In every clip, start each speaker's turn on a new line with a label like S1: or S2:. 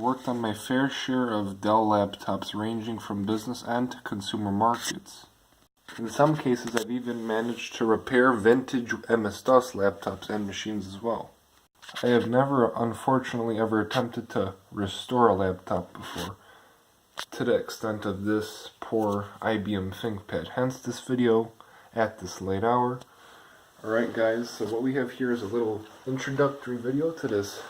S1: worked on my fair share of Dell laptops ranging from business and to consumer markets. In some cases, I've even managed to repair vintage MS-DOS laptops and machines as well. I have never, unfortunately, ever attempted to restore a laptop before, to the extent of this poor IBM ThinkPad. Hence this video at this late hour. Alright guys, so what we have here is a little introductory video to this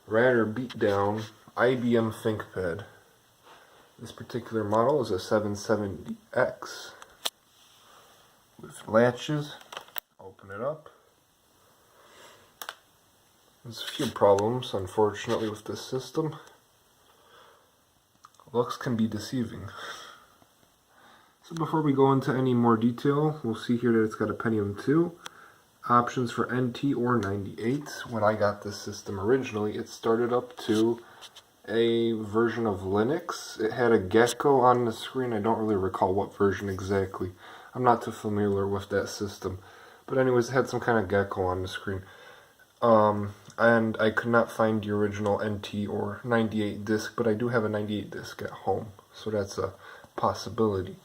S1: rather beat down IBM ThinkPad. This particular model is a 770X with latches. Open it up. There's a few problems, unfortunately, with this system. Looks can be deceiving. So before we go into any more detail, we'll see here that it's got a Pentium 2. Options for NT or 98. When I got this system originally, it started up to a version of Linux. It had a gecko on the screen. I don't really recall what version exactly. I'm not too familiar with that system. But anyways, it had some kind of gecko on the screen. And I could not find the original NT or 98 disc, but I do have a 98 disc at home. So that's a possibility.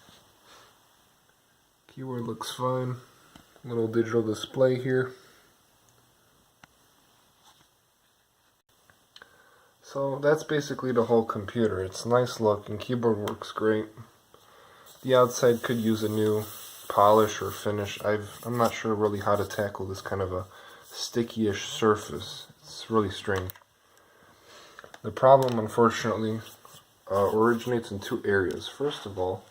S1: Keyboard looks fine. Little digital display here. So that's basically the whole computer. It's nice looking, keyboard works great. The outside could use a new polish or finish. I'm not sure really how to tackle this kind of a sticky-ish surface. It's really strange. The problem, unfortunately, originates in two areas. First of all,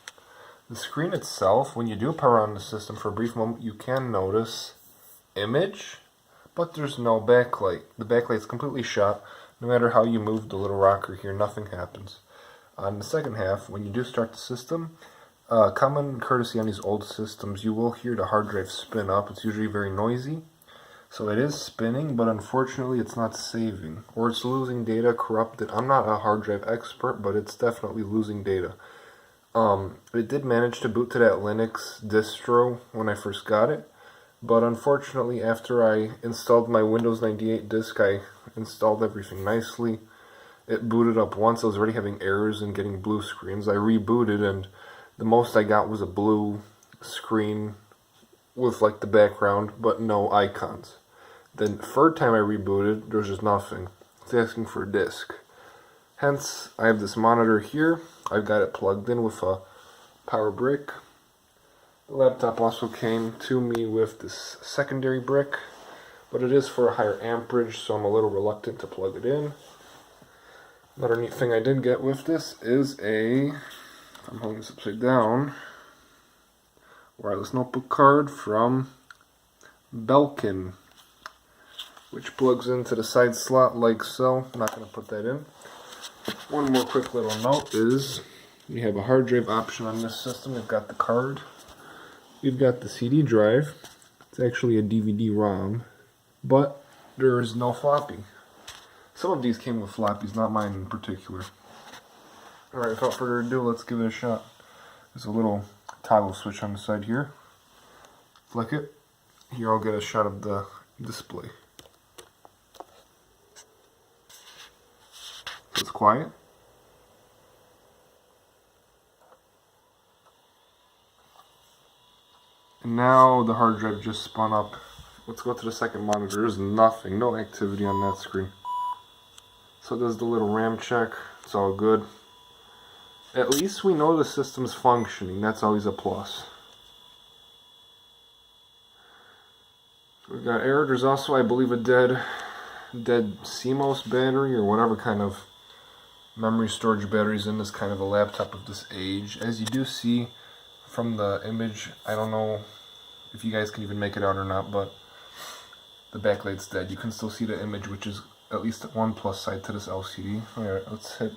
S1: the screen itself, when you do power on the system for a brief moment, you can notice image, but there's no backlight. The backlight's completely shot. No matter how you move the little rocker here, nothing happens. On the second half, when you do start the system, common courtesy on these old systems, you will hear the hard drive spin up. It's usually very noisy. So it is spinning, but unfortunately it's not saving. Or it's losing data, corrupted. I'm not a hard drive expert, but it's definitely losing data. It did manage to boot to that Linux distro when I first got it, but unfortunately after I installed my Windows 98 disk, I installed everything nicely. It booted up once. I was already having errors and getting blue screens. I rebooted and the most I got was a blue screen with like the background but no icons. Then third time I rebooted, there was just nothing. It's asking for a disk. Hence, I have this monitor here. I've got it plugged in with a power brick. The laptop also came to me with this secondary brick, but it is for a higher amperage, so I'm a little reluctant to plug it in. Another neat thing I did get with this is I'm holding this upside down, wireless notebook card from Belkin, which plugs into the side slot like so. I'm not going to put that in. One more quick little note is you have a hard drive option on this system. You've got the card. You've got the CD drive. It's actually a DVD-ROM, but there is no floppy. Some of these came with floppies, not mine in particular. Alright, without further ado, let's give it a shot. There's a little toggle switch on the side here. Flick it. Here I'll get a shot of the display. It's quiet. And now the hard drive just spun up. Let's go to the second monitor. There's nothing, no activity on that screen. So it does the little RAM check. It's all good. At least we know the system's functioning. That's always a plus. So we've got error. There's also, I believe, a dead CMOS battery or whatever kind of memory storage batteries in this kind of a laptop of this age. As you do see from the image, I don't know if you guys can even make it out or not, but the backlight's dead. You can still see the image, which is at least one plus side to this LCD. Alright, let's hit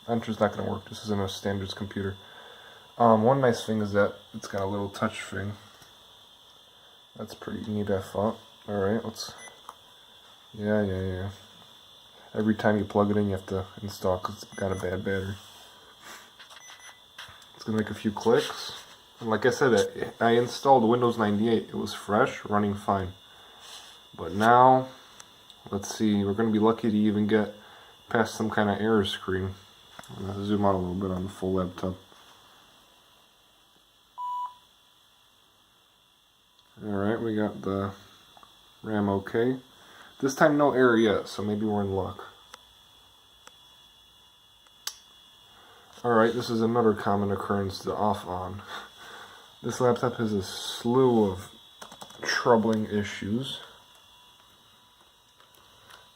S1: enter's not going to work. This isn't a standards computer. One nice thing is that it's got a little touch thing. That's pretty neat, I thought. Alright, let's... Yeah. Every time you plug it in, you have to install because it's got a bad battery. It's going to make a few clicks. And like I said, I installed Windows 98. It was fresh, running fine. But now, let's see, we're going to be lucky to even get past some kind of error screen. I'm going to zoom out a little bit on the full laptop. Alright, we got the RAM okay. This time no error yet, so maybe we're in luck. Alright, this is another common occurrence, the off-on. This laptop has a slew of troubling issues.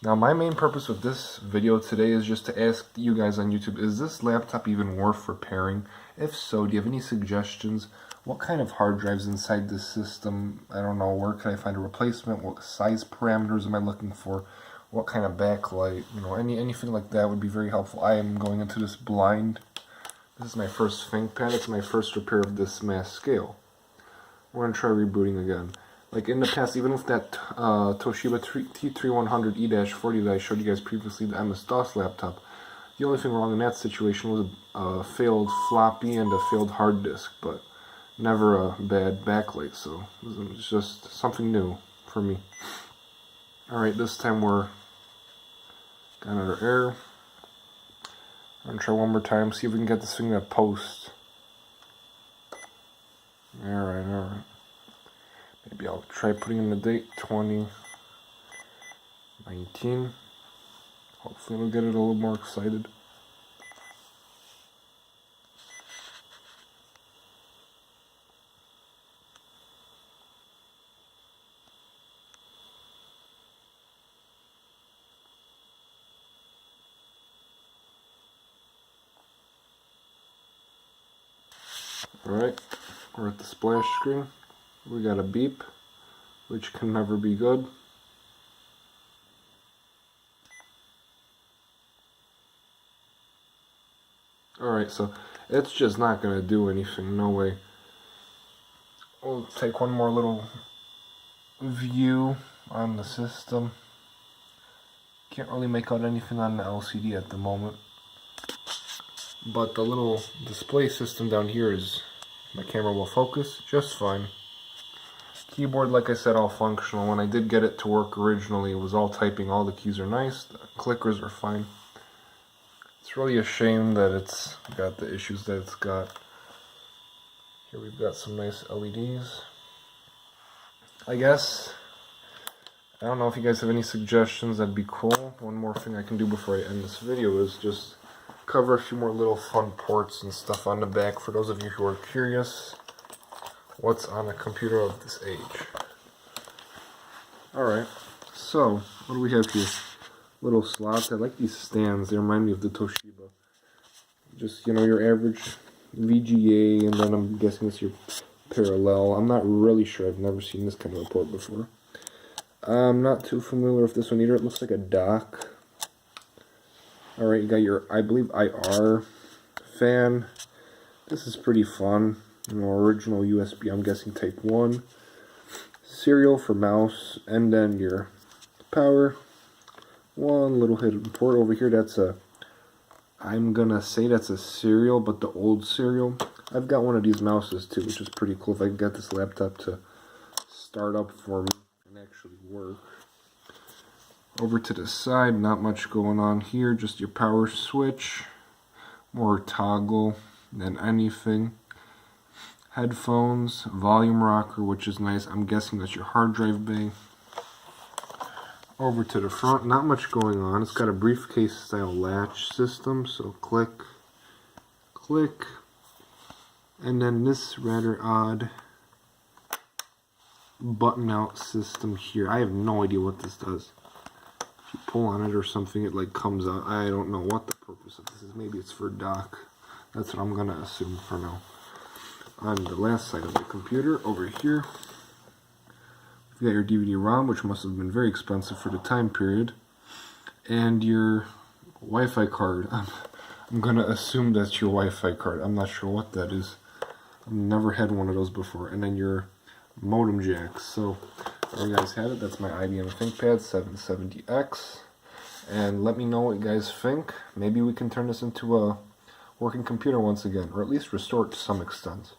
S1: Now my main purpose with this video today is just to ask you guys on YouTube, is this laptop even worth repairing? If so, do you have any suggestions? What kind of hard drive's inside this system? I don't know, where can I find a replacement? What size parameters am I looking for? What kind of backlight? You know, anything like that would be very helpful. I am going into this blind. This is my first ThinkPad. It's my first repair of this mass scale. We're going to try rebooting again. Like in the past, even with that Toshiba T3100E-40 that I showed you guys previously, the MS-DOS laptop, the only thing wrong in that situation was a failed floppy and a failed hard disk, but never a bad backlight, so it's just something new for me. Alright, this time we're got another error. I'm going to try one more time, see if we can get this thing to post. Alright. Maybe I'll try putting in the date, 2019. Hopefully we'll get it a little more excited. Alright, we're at the splash screen. We got a beep, which can never be good. Alright, so it's just not going to do anything, no way. We'll take one more little view on the system. Can't really make out anything on the LCD at the moment. But the little display system down here is, my camera will focus just fine. Keyboard, like I said, all functional. When I did get it to work originally, it was all typing. All the keys are nice. The clickers are fine. It's really a shame that it's got the issues that it's got. Here we've got some nice LEDs. I guess, I don't know if you guys have any suggestions, that'd be cool. One more thing I can do before I end this video is just cover a few more little fun ports and stuff on the back for those of you who are curious what's on a computer of this age. Alright, so what do we have here? Little slots. I like these stands, they remind me of the Toshiba. Just, you know, your average VGA, and then I'm guessing it's your parallel. I'm not really sure, I've never seen this kind of a port before. I'm not too familiar with this one either. It looks like a dock. Alright, you got your, I believe, IR fan. This is pretty fun. You know, original USB, I'm guessing type 1. Serial for mouse, and then your power. One little hidden port over here, that's a, I'm gonna say that's a serial, but the old serial. I've got one of these mouses too, which is pretty cool. If I can get this laptop to start up for me and actually work. Over to the side, not much going on here, just your power switch, more toggle than anything. Headphones, volume rocker, which is nice. I'm guessing that's your hard drive bay. Over to the front, not much going on. It's got a briefcase style latch system, so click, click, and then this rather odd button out system here. I have no idea what this does. If you pull on it or something, it like comes out. I don't know what the purpose of this is. Maybe it's for dock. That's what I'm gonna assume for now. On the last side of the computer, over here, you've got your DVD-ROM, which must have been very expensive for the time period, and your Wi-Fi card. I'm gonna assume that's your Wi-Fi card. I'm not sure what that is. I've never had one of those before. And then your modem jacks. So there you guys have it. That's my IBM ThinkPad 770X. And let me know what you guys think. Maybe we can turn this into a working computer once again, or at least restore it to some extent.